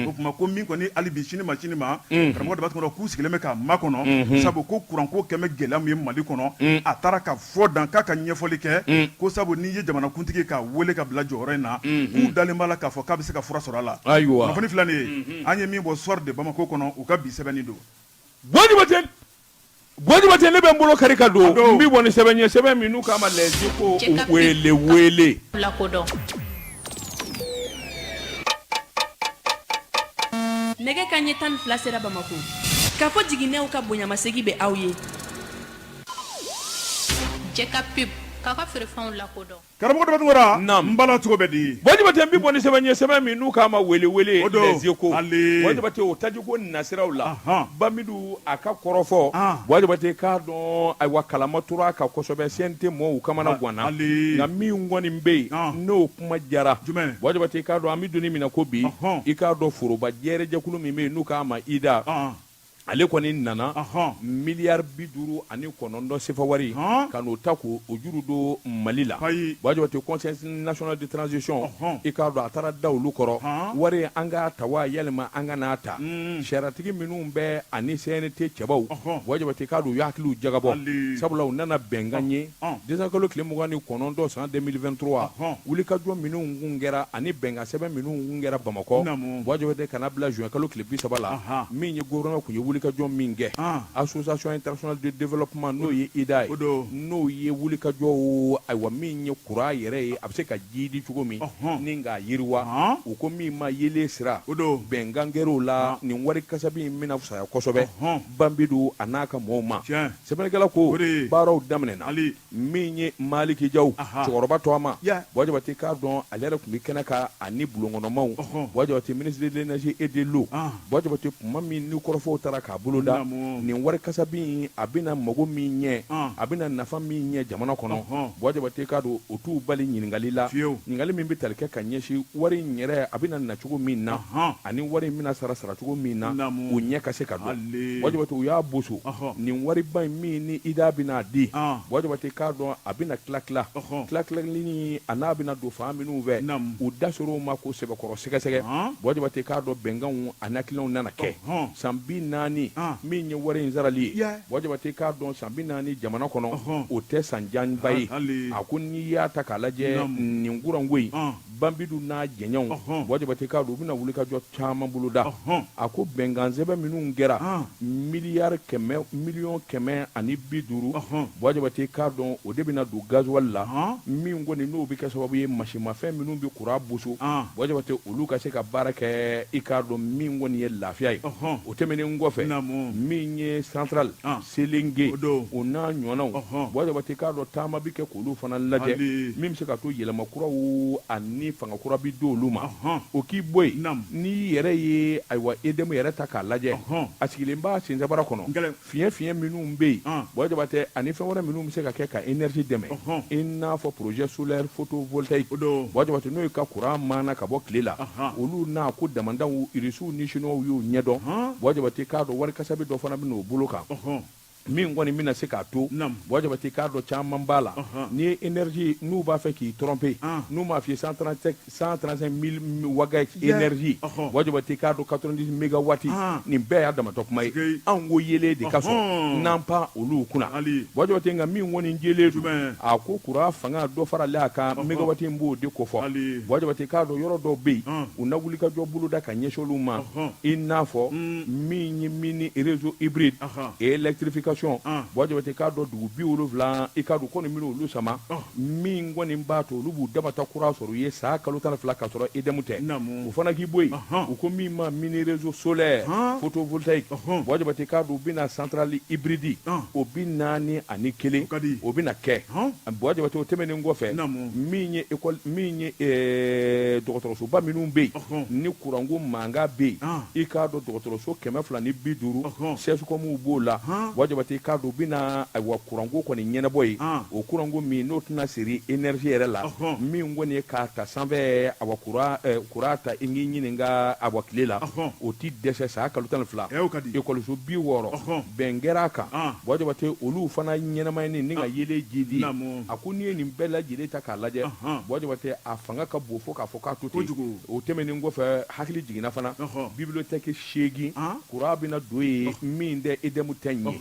o kuma ko min kɔni hali bi sini ma karamɔgɔ de b'a tɔgɔ k'u sigilen bɛ k'a makɔnɔ sabu ko kuranko kɛmɛ gɛlɛya min ye Mali kɔnɔ a taara ka fɔ dan k'a ka ɲɛfɔli kɛ ko sabu n'i ye jamanakuntigi k'a wele ka bila jɔyɔrɔ in na k'u dalen b'a la k'a fɔ k'a bɛ se ka fura sɔrɔ a la kunnafoni filɛ nin ye an ye min bɔ Soir de Bamako kɔnɔ u ka bi sɛbɛnni don Bɔdibaten ne bɛ n bolo kari ka don n b'i bɔ ni sɛbɛn ye sɛbɛn min n'u k'a ma lɛsi ko wele lakodɔn nɛgɛ kanɲɛ 12 sera Bamako k'a fɔ jiginɛw ka bonyamasegi bɛ aw ye Jɛka pub k'a ka feerefɛnw lakodɔn karamɔgɔ de b'a tɔgɔ n bala cogo bɛ di Bɔdibaten n b'i bɔ ni sɛbɛn ye sɛbɛn min n'u k'a ma wele lɛsi ko Bɔdibaten o taji ko nasiraw la Bamidu a ka kɔrɔfɔ Bɔdibaten k'a dɔn ayiwa kalama tora ka kosɛbɛ CNT mɔɔw kamana ganna nka min kɔni bɛ yen n'o kuma jara Bɔdibaten k'a dɔn an bɛ donni min na ko bi i k'a dɔn foroba jɛrɛjɛkulu min bɛ yen n'u k'a ma IDA ale kɔni nana miliyari 59 sefa wari ka n'o ta k'o juru don Mali la Bɔdibaten Conseil national de transition i k'a dɔn a taara da olu kɔrɔ wari an k'a ta wa yalima an ka n'a ta sariyatigii minnu bɛ ani CNT cɛbaw Bɔdibaten k'a dɔn u y'hakiliw jagabɔ sabula u nana bɛnkan ye décembre tile 29 san 2023 wulikajɔ minnu kun kɛra ani bɛnkan sɛbɛn minnu kun kɛra Bamakɔ Bɔdibaten kana bila juin kalo tile 30 la min ye gouvernement kun ye wulikajɔ min kɛ association internationale de développement n'o ye IDA ye n'o ye wulikajɔ ayiwa min ye kura yɛrɛ ye a bɛ se ka ji di cogo min ni k'a yiriwa u ko min ma yelen sira bɛnkan kɛr'o la nin wari kasabi in bɛna fisaya kosɛbɛ Bambidu a n'a ka mɔɔw ma sɛbɛnnikɛla ko baaraw daminɛna min ye Maliki Jaw cɛkɔrɔba to a ma Bɔdibaten k'a dɔn ale yɛrɛ tun bɛ kɛnɛ kan ani bulonkɔnɔmaw Bɔdibaten ministre de l'énergie et de l'eau Bɔdibaten kuma min ni kɔrɔfɔw taara k'a bolo da nin wari kasabi a bɛna mago min ɲɛ a bɛna nafa min ɲɛ jamana kɔnɔ Bɔdibaten k'a dɔn o t'u bali ɲininkali la ɲininkali min bɛ tali kɛ ka ɲɛsin wari in yɛrɛ a bɛna na cogo min na ani wari in bɛna sara cogo min na o ɲɛ ka se ka dɔn Bɔdibaten u y'a boso nin wariba in min ni IDA bɛna di Bɔdibaten k'a dɔn a bɛna tilakilali a n'a bɛna don fan minnu fɛ u da ser'o ma ko sɛbɛkɔrɔ sɛgɛsɛgɛ Bɔdibaten k'a dɔn bɛnkanw a nakilanw nana kɛ san 40 min ye wari in sarali ye Bɔdibaten k'a dɔn san 40 jamana kɔnɔ o tɛ san janba ye a ko n'i y'a ta k'a lajɛ nin kuranko in Bambidu n'a jɛɲɛw Bɔdibaten k'a dɔn u bɛna wulikajɔ caman boloda a ko bɛnkan sɛbɛn minnu kɛra miliyɔn 150 Bɔdibaten k'a dɔn o de bɛna don gasoil la min kɔni n'o bɛ kɛ sababu ye masimafɛn minnu bɛ kura boso Bɔdibaten olu ka se ka baara kɛ i k'a dɔn min kɔni ye lafiya ye o tɛmɛnen kɔfɛ min ye central Selenge o n'a ɲɔgɔnnaw Bɔdibaten k'a dɔn taama bɛ kɛ k'olu fana lajɛ min bɛ se ka to yɛlɛma kuraw ani fanga kura bɛ di olu ma o k'i bɔ yen n'i yɛrɛ ye ayiwa EDM yɛrɛ ta k'a lajɛ a sigilen b'a sensabara kɔnɔ fiɲɛ minnu bɛ yen Bɔdibaten ani fɛn wɛrɛ minnu bɛ se ka kɛ ka énergie dɛmɛ i n'a fɔ projet solaire photovoltaïque Bɔdibaten n'o ye ka courant maana ka bɔ tile la olu n'a ko damandaw irisiw ni chinois y'o ɲɛdɔn Bɔdibaten k'a dɔn wari kasabi dɔ fana bɛ n'o bolo kan min kɔni bɛna se k'a to Bɔdibaten k'a dɔn caman b'a la n'i ye énergie n'u b'a fɛ k'i tromper n'u m'a f'i ye 135 000 watt énergie Bɔdibaten k'a dɔn 90 mégawatts nin bɛɛ y'a damatɔ kuma ye anw ko yeelen de ka sɔn n'an pan olu kunna Bɔdibaten nka min kɔni jɛlen don a ko courant fanga dɔ faralen a kan mégawatts in b'o de kofɔ Bɔdibaten k'a dɔn yɔrɔ dɔw bɛ yen u na wulikajɔ boloda ka ɲɛsin olu ma i n'a fɔ min ye mini réseau hybride et électrification Bɔdibaten k'a dɔn dugu 70 i k'a dɔn ko nin minnu olu sama min kɔni b'a to olu b'u damata kura sɔrɔ u ye saa kalo 12 ka sɔrɔ EDM tɛ o fana k'i bɔ yen u ko min ma mini réseau solaire photovoltaïque Bɔdibaten k'a dɔn u bɛna centrale hybride o 41 o bɛna kɛ Bɔdibaten o tɛmɛnen kɔfɛ min ye dɔgɔtɔrɔsoba minnu bɛ yen ni kuranko mankan bɛ yen i k'a dɔn dɔgɔtɔrɔso 250 CSCOM b'o la Bɔdibaten bati ka do bina wa kurango ko ni ɲɛnabɔ ye o kurango min n'o tɛna siri énergie yɛrɛ la min kɔni k'a ta sanfɛ awa kura ta i ngi ɲininka awa tile la o ti dɛsɛ sa kalo 12 ekɔliso 60 bɛn kɛra a kan bɔjɔbate olu fana ɲɛnamayini ni ka yele jidi a ko n'i ye nin bɛɛ lajɛlen ta k'a lajɛ bɔjɔbate a fanga ka bon fo k'a fɔ k'a to ten o tɛmɛnen kɔfɛ hakili jiginna fana bibliothèque 8 kura bɛna don ye min tɛ edemu tɛ ɲɛ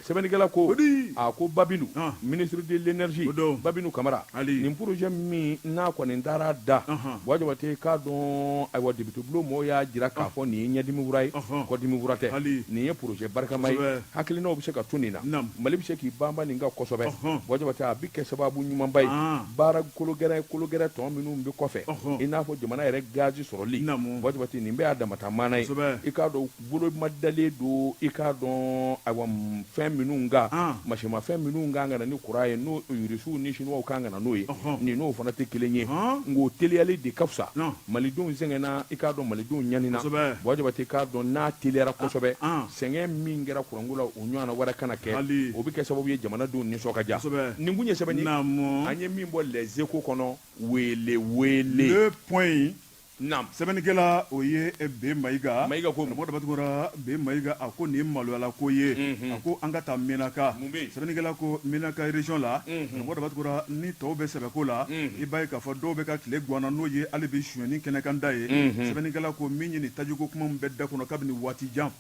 sɛbɛnnikɛla ko a ko Babinu ministre de l'énergie Babinu Kamara nin projet min n'a kɔni taara da bɔjɔbate k'a dɔn ayiwa député bulo mɔgɔw y'a jira k'a fɔ nin ye ɲɛdimibura ye kɔdimibura tɛ nin ye projet barikama ye hakilinaw bɛ se ka to nin na Mali bɛ se k'i banba nin kan kosɛbɛ bɔjɔbate a bɛ kɛ sababu ɲumanba ye baara kologɛrɛ tɔn minnu bɛ kɔfɛ i n'a fɔ jamana yɛrɛ gazi sɔrɔli bɔjɔbate nin bɛɛ y'a damata maana ye i k'a dɔn bolo ma dalen don i k'a dɔn ayiwa fɛn minnu ka masimafɛn minnu kan ka na ni kura ye n'o yirisuw ni sinuwaw kan ka na n'o ye nin n'o fana tɛ kelen ye ngo teliyali de ka fisa malidenw sɛgɛnna i k'a dɔn malidenw ɲanina bɔjɔbate k'a dɔn n'a teliyara kosɛbɛ sɛgɛn min kɛra kuranko la o ɲɔgɔnna wɛrɛ kana kɛ o bɛ kɛ sababu ye jamanadenw nisɔn ka diya nin kun ye sɛbɛnni an ye min bɔ les échos kɔnɔ wele point sɛbɛnnikɛla o ye B Mayiga ko mɔgɔ dabatigora B Mayiga a ko nin ye maloyala ko ye a ko an ka taa Menaka sɛbɛnnikɛla ko Menaka région la mɔgɔ dabatigora ni tɔw bɛ sɛbɛko la i b'a ye k'a fɔ dɔw bɛ ka tile guwanna n'o ye hali bi suyɛni kɛnɛkan da ye sɛbɛnnikɛla ko min ye nin tajiko kuma min bɛ da kɔnɔ kabini waati jan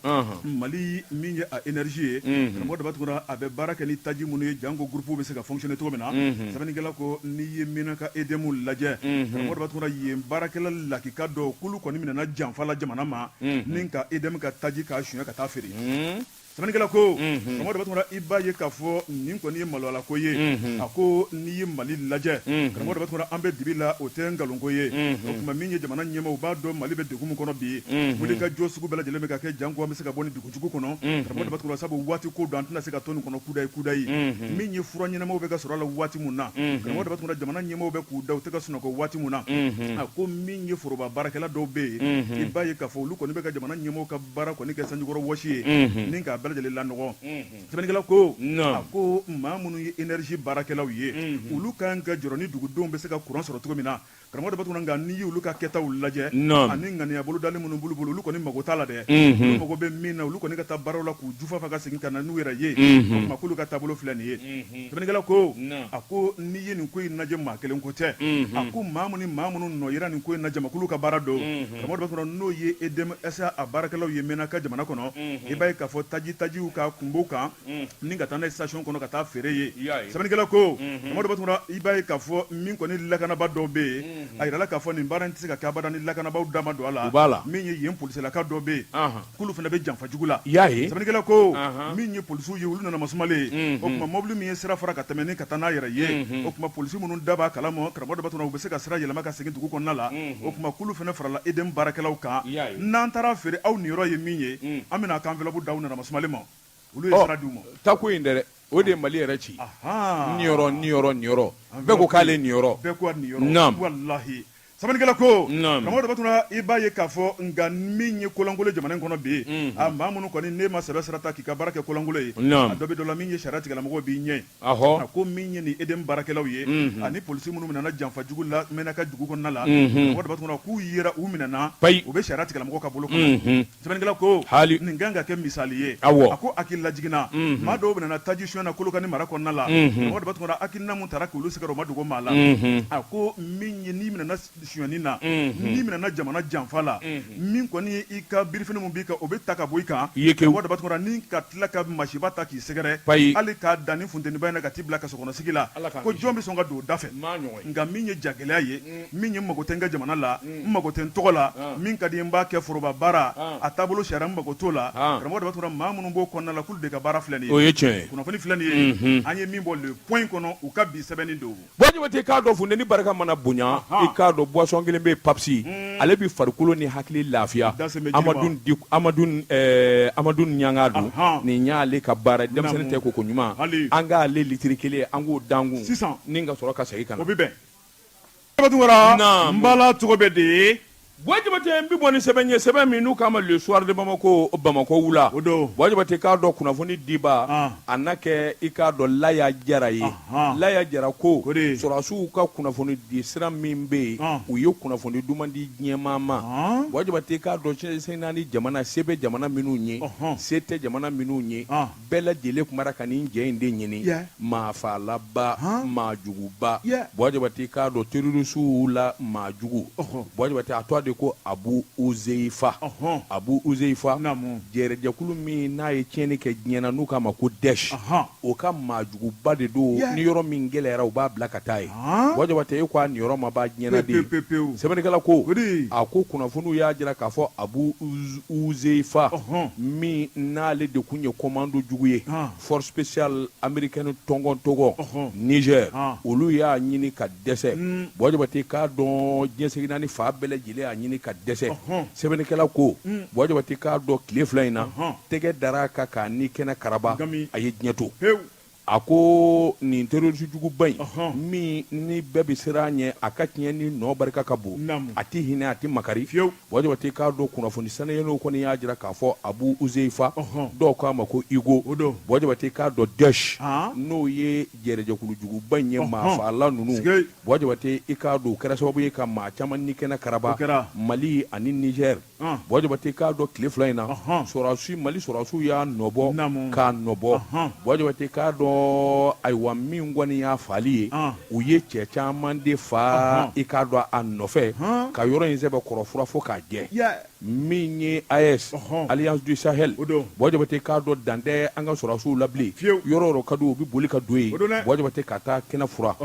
Mali min ye a énergie ye mɔgɔ dabatigora a bɛ baara kɛ ni taji minnu ye janko groupe bɛ se ka fonctionner cogo min na sɛbɛnnikɛla ko n'i ye Menaka edemu lajɛ mɔgɔ dabatigora yen baarakɛla la k'i ka dɔn kulu kɔni minɛna janfa la jamana ma ni ka edemu ka taji k'a suɲɛ ka taa feere sɛbɛnnikɛla ko karamɔgɔ dabatuma i b'a ye k'a fɔ nin kɔni ye maloyala ko ye a ko n'i ye Mali lajɛ karamɔgɔ dabatuma an bɛ dibi la o tɛ nkalon ko ye o tuma min ye jamana ɲɛmaaw u b'a dɔn Mali bɛ degun min kɔnɔ bi wuli ka jɔ sugu bɛɛ lajɛlen bɛ ka kɛ janko an bɛ se ka bɔ nin degunjugu kɔnɔ karamɔgɔ dabatuma sabu waati ko don an tɛna se ka to nin kɔnɔ kuda ye min ye fura ɲɛnamaw bɛ ka sɔrɔ a la waati mun na karamɔgɔ dabatuma jamana ɲɛmaaw bɛ k'u da u tɛ ka sunɔgɔ waati mun na a ko min ye foroba baarakɛla dɔw bɛ yen i b'a ye k'a fɔ olu kɔni bɛ ka jamana ɲɛmaaw ka baara kɔni kɛ sanjikɔrɔ wɔsi ye ni k'a bɛɛ lajɛlen lanɔgɔ sɛbɛnnikɛla ko a ko maa minnu ye énergie baarakɛlaw ye olu kan ka jɔrɔ ni dugudenw bɛ se ka courant sɔrɔ cogo min na karamɔgɔ dabatuma nka n'i ye olu ka kɛtaw lajɛ ani ŋaniya bolodali minnu b'olu bolo olu kɔni mago t'a la dɛ olu mago bɛ min na olu kɔni ka taa baaraw la k'u jufa ka segin ka na n'u yɛrɛ ye o tuma k'olu ka taabolo filɛ nin ye sɛbɛnnikɛla ko a ko n'i ye nin ko in lajɛ maa kelen ko tɛ a ko maa minnu nɔ yera nin ko in lajɛ ma k'olu ka baara don karamɔgɔ dabatuma n'o ye EDMSA a baarakɛlaw ye mɛnna ka jamana kɔnɔ i b'a ye k'a fɔ tajiw ka kunbow kan ni ka taa n'a ye station kɔnɔ ka taa feere ye sɛbɛnnikɛla ko karamɔgɔ dabatuma i b'a ye k'a fɔ min kɔni lakanaba dɔw bɛ yen a yirala k'a fɔ nin baara in tɛ se ka kɛ abada ni lakanabaw da ma don a la min ye yen polisilaka dɔ bɛ yen k'olu fana bɛ janfa jugu la sɛbɛnnikɛla ko min ye polisiw ye olu nana masumalen o tuma mobili min ye sira fara ka tɛmɛ ni ka taa n'a yɛrɛ ye o tuma polisi minnu da b'a kalama karamɔgɔ dabatuma u bɛ se ka sira yɛlɛma ka segin dugu kɔnɔna la o tuma k'olu fana farala EDM baarakɛlaw kan n'an taara feere aw niyɔrɔ ye min ye an bɛna ka enveloppe d'aw nana masumalen ma olu ye sira d'u ma tako in dɛ o de ye Mali yɛrɛ ci niyɔrɔ bɛɛ ko k'ale niyɔrɔ bɛɛ ko niyɔrɔ wallahi sɛbɛnnikɛla ko karamɔgɔ dabatuma i b'a ye k'a fɔ nka min ye kolonkolon jamana in kɔnɔ bi a maa minnu kɔni n'e ma sɛbɛ sira ta k'i ka baara kɛ kolonkolon ye a dɔ bɛ dɔ la min ye sariya tigilamɔgɔw b'i ɲɛ a ko min ye nin EDM baarakɛlaw ye ani polisi minnu minɛna janfa jugu la mɛnna ka dugu kɔnɔna la karamɔgɔ dabatuma k'u yera u minɛna u bɛ sariya tigilamɔgɔw ka bolo kɔnɔ sɛbɛnnikɛla ko nin kan ka kɛ misali ye a ko hakili lajiginna maa dɔw minɛna taji suɲɛ na Kolokani mara kɔnɔna la karamɔgɔ dabatuma hakilina mun taara k'olu sɛgɛrɛ o ma dogo maa la a ko min ye n'i minɛna suyɛni na n'i minɛna jamana janfa la min kɔni ye i ka birifini min b'i kan o bɛ ta ka bɔ i kan karamɔgɔ dabatuma ni ka tila ka masiba ta k'i sɛgɛrɛ hali k'a dan ni funteniba in na ka t'i bila kasɔkɔnɔsigi la ko jɔn bɛ sɔn ka don o da fɛ nka min ye jagɛlɛya ye min ye mago tɛ n ka jamana la n mago tɛ n tɔgɔ la min ka di n b'a kɛ foroba baara a taabolo sariya n mago t'o la karamɔgɔ dabatuma maa minnu b'o kɔnɔna la k'olu de ka baara filɛ nin ye o ye tiɲɛ ye kunnafoni filɛ nin ye an ye min bɔ le point kɔnɔ u ka bi sɛbɛnni don bɔjɔbate k'a dɔn funteni barika mana bonya i k'a dɔn boisson kelen bɛ Papsi ale bi farikolo ni hakili lafiya Amadu Ɲanga dun nin y'ale ka baara denmisɛnnin tɛ koko ɲuman an k'ale litiri kelen an k'o dankun sisan ni ka sɔrɔ ka segin ka na o bɛ bɛn dabatuma n bala cogo bɛ de Wajibate mbi boni sɛbɛn min n'u kama le soir de Bamako wula wajibate k'a dɔn kunnafoni diba a na kɛ i k'a dɔn Laya Jara ye Laya Jara ko sɔrɔdasiw ka kunnafoni di sira min bɛ yen u ye kunnafoni duman di diɲɛmaa ma wajibate k'a dɔn Sɛnɛgali jamana se bɛ jamana minnu ye se tɛ jamana minnu ye bɛɛ lajɛlen kumara ka nin jɛ in de ɲini maafalaba maajuguba wajibate k'a dɔn terrorisiw la maajugu wajibate a tɔ de ko Abu Uzeifa Abu Uzeifa jɛrɛjɛkulu min n'a ye tiɲɛni kɛ diɲɛ na n'u k'a ma ko Daesh o ka maajuguba de don ni yɔrɔ min gɛlɛyara u b'a bila ka taa ye wajibate e ko a nin yɔrɔ ma b'a diɲɛ na de sɛbɛnnikɛla ko a ko kunnafoniw y'a jira k'a fɔ Abu Uzeifa min n'ale de kun ye commando jugu ye force spéciale américaine tɔngɔn tɔgɔ Niger olu y'a ɲini ka dɛsɛ wajibate k'a dɔn diɲɛ segin ni fa bɛɛ lajɛlen y'a ɲini ka dɛsɛ sɛbɛnnikɛla ko wajibate k'a dɔn tile fila in na tɛgɛ dara ka k'a ni kɛnɛ karaba a ye diɲɛ to a ko nin terroriste juguba in min ni bɛɛ bɛ siran a ɲɛ a ka tiɲɛ ni nɔ barika ka bon a tɛ hinɛ a tɛ makari wajibate k'a dɔn kunnafoni sanuyɛnw kɔni y'a jira k'a fɔ Abu Uzeifa dɔw k'a ma ko Igo wajibate k'a dɔn Daesh n'o ye jɛrɛjɛkulu juguba in ye maafala ninnu wajibate i k'a dɔn o kɛra sababu ye ka maa caman ni kɛnɛ karaba Mali ani Niger wajibate k'a dɔn tile fila in na Mali sɔrɔdasiw y'a nɔbɔ k'a nɔbɔ wajibate k'a dɔn ayiwa min kɔni y'a fali ye u ye cɛ caman de fa i k'a dɔn a nɔfɛ ka yɔrɔ in sɛbɛn kɔrɔfura fo k'a jɛ min ye AES Alliance du Sahel wajibate k'a dɔn dan tɛ an ka sɔrɔdasiw la bilen yɔrɔ yɔrɔ ka di u bɛ boli ka don yen wajibate ka taa kɛnɛ fura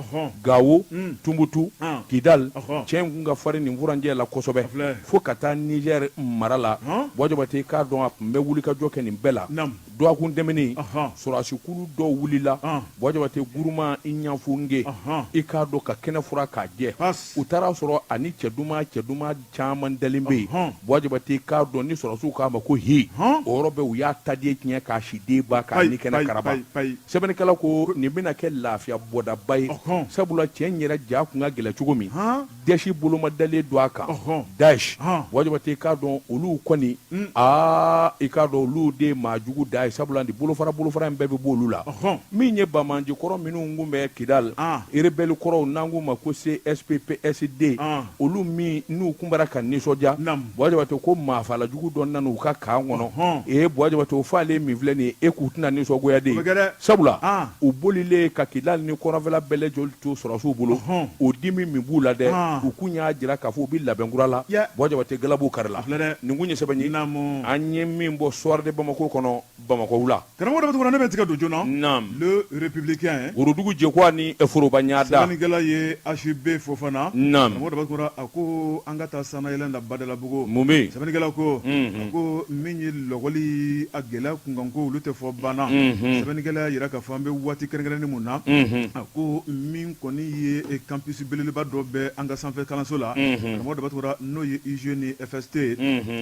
Gawo Tunbutu Kidal cɛ in kun ka farin nin furanjɛ la kosɛbɛ fo ka taa Niger mara la wajibate k'a dɔn a tun bɛ wuli ka jɔ kɛ nin bɛɛ la dɔgɔkun tɛmɛnen sɔrɔdasikulu dɔw wulila wajibate guruma i ɲɛfunge i k'a dɔn ka kɛnɛ fura k'a jɛ u taara sɔrɔ ani cɛ duman caman dalen bɛ yen wajibate k'a dɔn ni sɔrɔdasiw k'a ma ko hi o yɔrɔ bɛɛ u y'a taden tiɲɛ k'a si den ba k'a ni kɛnɛ karaba sɛbɛnnikɛla ko nin bɛna kɛ lafiya bɔdaba ye sabula cɛ in yɛrɛ ja kun ka gɛlɛ cogo min Daesh boloma dalen don a kan Daesh wajibate k'a dɔn olu kɔni i k'a dɔn olu de maajugu da ye sabula nin bolofara in bɛɛ bɛ bɔ olu la min ye Bamaji kɔrɔ minnu kun bɛ Kidal rebelle kɔrɔw n'an k'u ma ko CSPPSD olu min n'u kun bara ka nisɔndiya wajibate ko maafalajugu dɔ nana u ka kan kɔnɔ wajibate o f'ale min filɛ nin ye e k'u tɛna nisɔngoya de sabula u bolilen ka Kidal ni kɔrɔnfɛla bɛɛ lajɛlen to sɔrɔdasiw bolo o dimi min b'u la dɛ u kun y'a jira k'a fɔ u bɛ labɛn kura la wajibate galabu kari la nin kun ye sɛbɛn ye an ye min bɔ soir de Bamako kɔnɔ Bamako wula karamɔgɔ dɔ ne bɛ tigɛ don joona le républicain Worodugu Jekwa ni Foroba Ɲada sɛbɛnnikɛla ye HB Fofana karamɔgɔ dɔ b'a a ko an ka taa sanayɛlɛn la Badalabugu mun bɛ sɛbɛnnikɛla ko a ko min ye lɔgɔli a gɛlɛya kunkanko olu tɛ fɔ banna sɛbɛnnikɛla yira k'a fɔ an bɛ waati kɛrɛnkɛrɛnnen mun na a ko min kɔni ye campus belebeleba dɔ bɛ an ka sanfɛ kalanso la karamɔgɔ dɔ b'a n'o ye IGE ni FST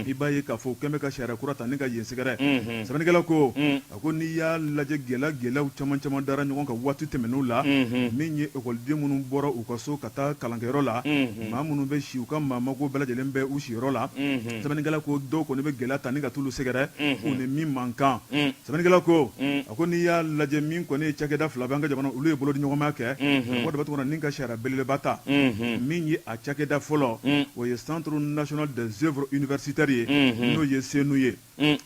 i b'a ye k'a fɔ kɛn bɛ ka sariya kura ta ni ka yen sɛgɛrɛ sɛbɛnnikɛla ko a ko n'i y'a lajɛ gɛlɛyaw caman dara ɲɔgɔn kan waati tɛmɛn'u la min ye ekɔliden minnu bɔra u ka so ka taa kalankɛyɔrɔ la maa minnu bɛ si u ka maamago bɛɛ lajɛlen bɛ u siyɔrɔ la sɛbɛnnikɛla ko dɔw kɔni bɛ gɛlɛya ta ni ka t'olu sɛgɛrɛ u ni min man kan sɛbɛnnikɛla ko a ko n'i y'a lajɛ min kɔni ye cakɛda fila bɛ an ka jamana olu ye bolo di ɲɔgɔnmaya kɛ mɔgɔ dɔ bɛ tɔgɔ ni ka sariya belebeleba ta min ye a cakɛda fɔlɔ o ye Centre national des œuvres universitaires ye n'o ye CNU ye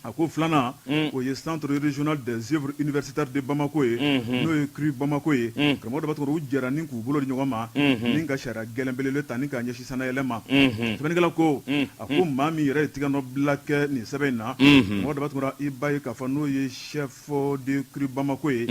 a ko filanan o ye Centre régional des œuvres universitaires de Bamako ye n'o ye CRU Bamako ye karamɔgɔ dɔ b'a tɔgɔ u jɛra ni k'u bolo di ɲɔgɔn ma ni ka sariya gɛlɛn belebele ta ni k'a ɲɛsin sanayɛlɛn ma sɛbɛnnikɛla ko a ko maa min yɛrɛ ye tigɛnɔbila kɛ nin sɛbɛn in na karamɔgɔ dɔ b'a tɔgɔ i b'a ye k'a fɔ n'o ye chef de CRU Bamako ye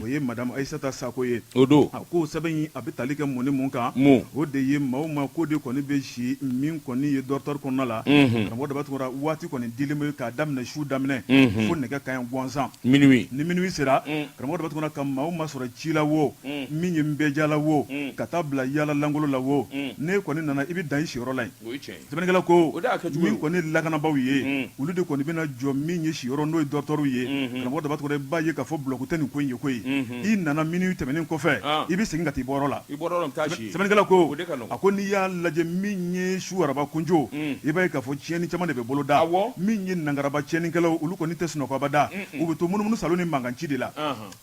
o ye madame Aissata Sako ye a ko sɛbɛn in a bɛ tali kɛ mun ni mun kan o de ye maa o maa ko de kɔni bɛ si min kɔni ye dɔgɔtɔrɔ kɔnɔna la karamɔgɔ dɔ b'a tɔgɔ waati kɔni dilen bɛ k'a daminɛ daminɛ su daminɛ fo nɛgɛ kaɲɛ gansan minuit ni minuit sera karamɔgɔ dɔ b'a tuguni ka maaw masɔrɔ ci la wo min ye nbɛja la wo ka taa bila yaala langolo la wo ne kɔni nana i bɛ dan i siyɔrɔ la yen sɛbɛnnikɛla ko min kɔni lakanabaaw ye olu de kɔni bɛna jɔ min ye siyɔrɔ n'o ye dɔgɔtɔrɔw ye karamɔgɔ dɔ b'a tuguni i b'a ye k'a fɔ bulɔku tɛ nin ko in ye koyi i nana minuit tɛmɛnen kɔfɛ i bɛ segin ka taa i bɔyɔrɔ la sɛbɛnnikɛla ko a ko n'i y'a lajɛ min ye su araba kunjo i b'a ye k'a fɔ tiɲɛni caman de bɛ boloda min ye nangaraba tiɲɛnikɛlaw olu kɔni tɛ sunɔgɔ abada u bɛ to munumunu salon ni mankanci de la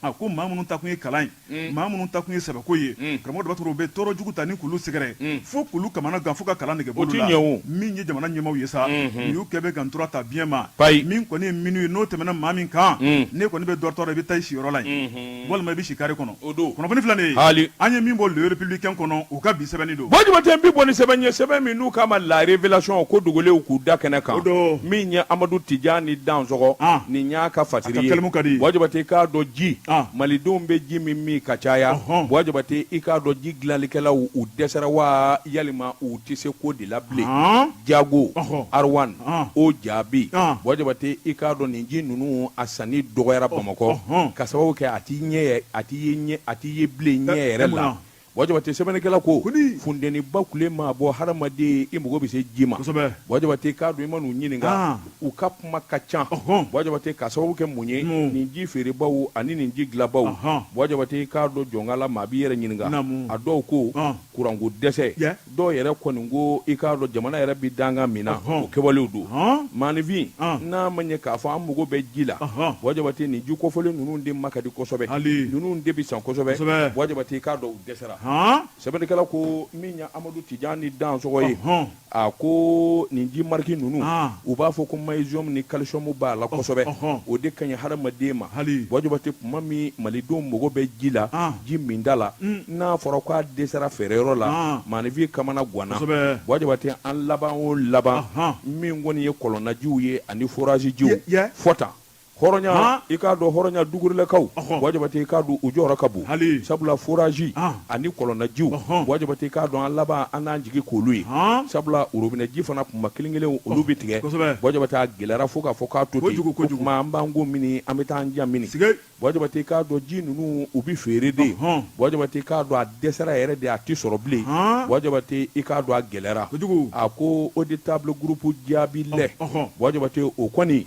a ko maa minnu ta kun ye kalan ye maa minnu ta kun ye sɛbɛko ye karamɔgɔ dɔ b'a sɔrɔ u bɛ tɔɔrɔ jugu ta ni kulu sɛgɛrɛ fo kulu kamana gan fo ka kalan nege bolo la min ye jamana ɲɛmaw ye sa u y'u kɛ bɛ ka ntura ta biɲɛ ma min kɔni ye minnu ye n'o tɛmɛna maa min kan ne kɔni bɛ dɔrɔtɔ i bɛ taa i siyɔrɔ la yen walima i bɛ si kari kɔnɔ kunnafoni filanin an ye min bɔ le républicain kɔnɔ u ka bi sɛbɛnni don Bajumaten bi bɔ ni sɛbɛn ye sɛbɛn min n'u k'a ma la révélation ko dogolenw k'u da kɛnɛ kan min ye Amadu Tijani Dansɔgɔ nin y'a ka fatiri ye Bajumaten k'a dɔn ji malidenw bɛ ji min ka caya Bajumaten i k'a dɔn ji dilanlikɛlaw u dɛsɛra wa yalima u tɛ se ko de la bilen Jago Arwan o jaabi Bajumaten i k'a dɔn nin ji ninnu a sanni dɔgɔyara Bamakɔ ka sababu kɛ a t'i ye bilen ɲɛ yɛrɛ la Bajumaten sɛbɛnnikɛla ko funteni ba kule maa bɔ hadamaden i mago bɛ se ji ma Bajumaten k'a dɔn i ma n'u ɲininka u ka kuma ka ca Bajumaten k'a sababu kɛ mun ye nin ji feerebaw ani nin ji dilanbaw Bajumaten k'a dɔn jɔnkala maa b'i yɛrɛ ɲininka a dɔw ko kuranko dɛsɛ dɔw yɛrɛ kɔni ko i k'a dɔn jamana yɛrɛ bɛ dangan min na o kɛwalew don maanifin n'a ma ɲɛ k'a fɔ an mago bɛ ji la Bajumaten nin ji kɔfɔlen ninnu de ma ka di kosɛbɛ ninnu de bɛ san kosɛbɛ Bajumaten k'a dɔn u dɛsɛra sɛbɛnnikɛla ko min ya Amadu Tijani Dansɔgɔ ye a ko nin ji mariki ninnu u b'a fɔ ko magnesium ni calcium b'a la kosɛbɛ o de ka ɲi hadamaden ma Bajumaten tuma min malidenw mago bɛ ji la ji min da la n'a fɔra k'a dɛsɛra feereyɔrɔ la maanifin kamana ganna Bajumaten an laban o laban min kɔni ye kɔlɔnnajiw ye ani forage jiw fɔta hɔrɔnya i k'a dɔn hɔrɔnya dugurilakaw Bajumaten i k'a dɔn u jɔyɔrɔ ka bon sabula forage ani kɔlɔnnajiw Bajumaten i k'a dɔn an laban an n'an jigi k'olu ye sabula robinet ji fana kuma kelen-kelen olu bɛ tigɛ Bajumaten a gɛlɛyara fo k'a fɔ k'a to ten o tuma an b'an ko mini an bɛ taa an jan mini Bajumaten i k'a dɔn ji ninnu u bɛ feere de Bajumaten i k'a dɔn a dɛsɛra yɛrɛ de a tɛ sɔrɔ bilen Bajumaten i k'a dɔn a gɛlɛyara a ko auditable groupe jaabi lɛ Bajumaten o kɔni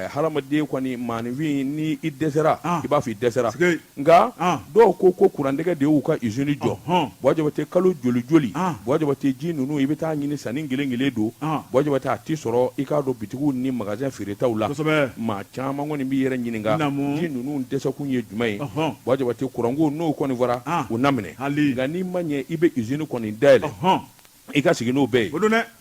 hadamaden kɔni maanifin ni i dɛsɛra i b'a fɔ i dɛsɛra nka dɔw ko kurandɛgɛ de y'u ka usine jɔ Bajumaten kalo joli Bajumaten ji ninnu i bɛ taa ɲini sanni kelen-kelen don Bajumaten a tɛ sɔrɔ i k'a dɔn bitigiw ni magasin feeretaw la maa caman kɔni b'i yɛrɛ ɲininka ji ninnu dɛsɛkun ye jumɛn ye Bajumaten kuranko n'o kɔni fɔra o na minɛ nka n'i ma ɲɛ i bɛ usine kɔni dayɛlɛ i ka sigi n'o bɛɛ ye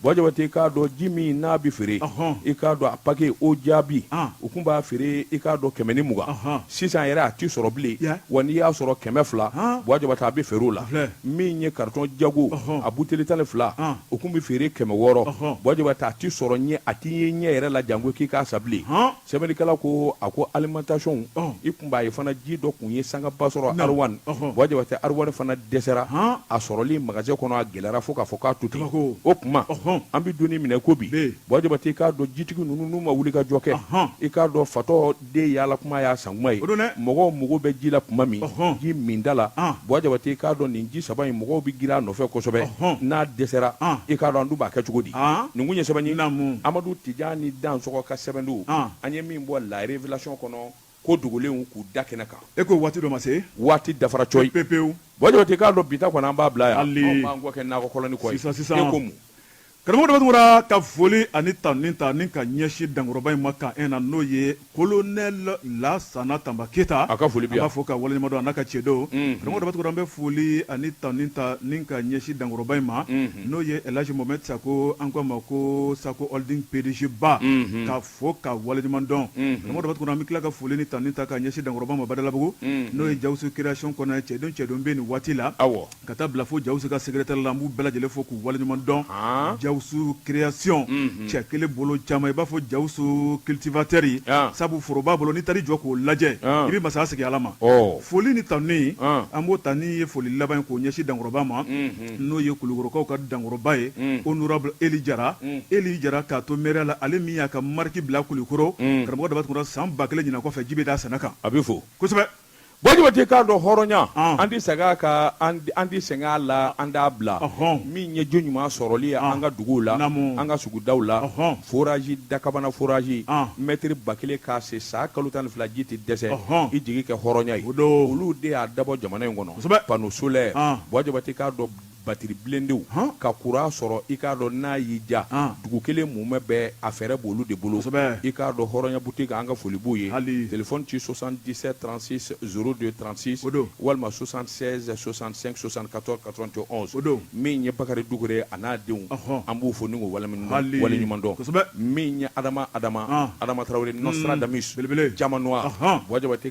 Bajumaten i k'a dɔn ji min n'a bɛ feere i k'a dɔn a paquet o jaabi u tun b'a feere i k'a dɔn 120 sisan yɛrɛ a tɛ sɔrɔ bilen wa n'i y'a sɔrɔ 200 Bajumaten a bɛ feere o la min ye carton Jago a buteli 12 u tun bɛ feere 600 Bajumaten a tɛ sɔrɔ ɲɛ a t'i ye ɲɛ yɛrɛ la janko k'i k'a san bilen sɛbɛnnikɛla ko a ko alimentation i tun b'a ye fana ji dɔ tun ye sangaba sɔrɔ Arwan Bajumaten Arwan fana dɛsɛra a sɔrɔli magasin kɔnɔ a gɛlɛyara fo k'a fɔ k'a to ten o tuma an bɛ don minɛ ko bi Bajumaten i k'a dɔn jitigi ninnu n'u ma wuli ka jɔ kɛ i k'a dɔn fatɔ de yaala kuma y'a san kuma ye mɔgɔw mago bɛ ji la tuma min ji min da la Bajumaten i k'a dɔn nin ji saba in mɔgɔw bɛ girin a nɔfɛ kosɛbɛ n'a dɛsɛra i k'a dɔn an dun b'a kɛ cogo di nin kun ye sɛbɛn ye Amadu Tijani Dansɔgɔ ka sɛbɛn don an ye min bɔ la révélation kɔnɔ ko dogolenw k'u da kɛnɛ kan e ko waati dɔ ma se waati dafara coyi pepewu Bajumaten k'a dɔn bita kɔnɔ an b'a bila yan an b'an kɔ kɛ nakɔ kɔlɔni kɔ ye e ko mun karamɔgɔ dɔ b'a ka foli ani tanni ta ni ka ɲɛsin dankɔrɔba in ma kan na n'o ye colonel Lansana Tamba Keyita a ka foli bi yan an b'a fɔ ka waleɲumandɔn a n'a ka cɛdon karamɔgɔ dɔ b'a an bɛ foli ani tanni ta ni ka ɲɛsin dankɔrɔba in ma n'o ye El Hadji Mohamed Sako an ko a ma ko Sako Holding PDG ba ka fɔ ka waleɲumandɔn karamɔgɔ dɔ b'a an bɛ tila ka foli ni tanni ta ka ɲɛsin dankɔrɔba ma Badalabugu n'o ye Jawusu création kɔnɔ cɛdon bɛ nin waati la ka taa bila fo Jawusu ka secrétaire la an b'u bɛɛ lajɛlen fo k'u waleɲumandɔn Jawusu création cɛ kelen bolo caman i b'a fɔ Jawusu cultivateur sabu foroba bolo ni tari jɔ k'o lajɛ i bɛ masaya sigi ala ma foli ni tanuni an b'o ta ni ye foli laban k'o ɲɛsin dankɔrɔba ma n'o ye Kulukorokaw ka dankɔrɔba ye honorable Eli Jara k'a to mairie la ale min y'a ka marque bila Kulukoro karamɔgɔ Dabatukura san 1000 ɲinan kɔfɛ ji bɛ da sɛnɛ kan a bɛ fo kosɛbɛ Wajibati k'a dɔn hɔrɔnya an tɛ segin a kan an tɛ segin a la an t'a bila min ye jo ɲuman sɔrɔli ye an ka duguw la an ka sugudaw la forage Dakabana forage mètre 1000 k'a se san kalo 12 ji tɛ dɛsɛ i jigi kɛ hɔrɔnya ye olu de y'a dabɔ jamana in kɔnɔ panneau solaire Wajibati k'a dɔn batiri bilendenw ka courant sɔrɔ i k'a dɔn n'a y'i ja dugu kelen mumɛ bɛ a fɛɛrɛ b'olu de bolo i k'a dɔn hɔrɔnya boutique an ka foli b'u ye téléphone ci 77 36 02 36 walima 76 65 74 91 min ye Bakari Dukure a n'a denw an b'u fo ni k'u waleɲuman dɔn min ye Adama Traoré Nostradamus Jamanois Wajibati